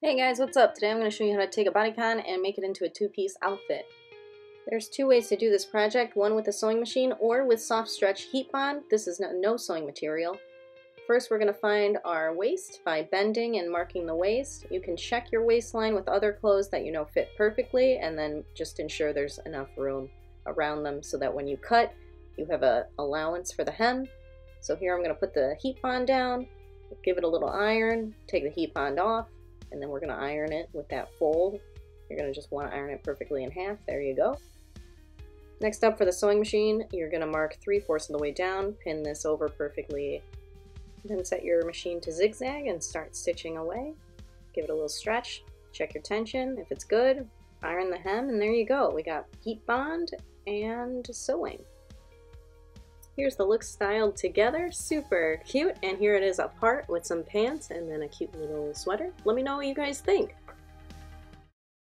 Hey guys, what's up? Today I'm going to show you how to take a bodycon and make it into a two-piece outfit. There's two ways to do this project, one with a sewing machine or with soft stretch HeatnBond. This is no sewing material. First we're going to find our waist by bending and marking the waist. You can check your waistline with other clothes that you know fit perfectly and then just ensure there's enough room around them so that when you cut you have an allowance for the hem. So here I'm going to put the HeatnBond down, give it a little iron, take the HeatnBond off, and then we're going to iron it with that fold. You're going to just want to iron it perfectly in half. There you go. Next up, for the sewing machine, you're going to mark 3/4 of the way down, pin this over perfectly, then set your machine to zigzag and start stitching away. Give it a little stretch, check your tension. If it's good, iron the hem, and there you go. We got HeatnBond and sewing. Here's the look styled together, super cute, and here it is apart with some pants and then a cute little sweater. Let me know what you guys think.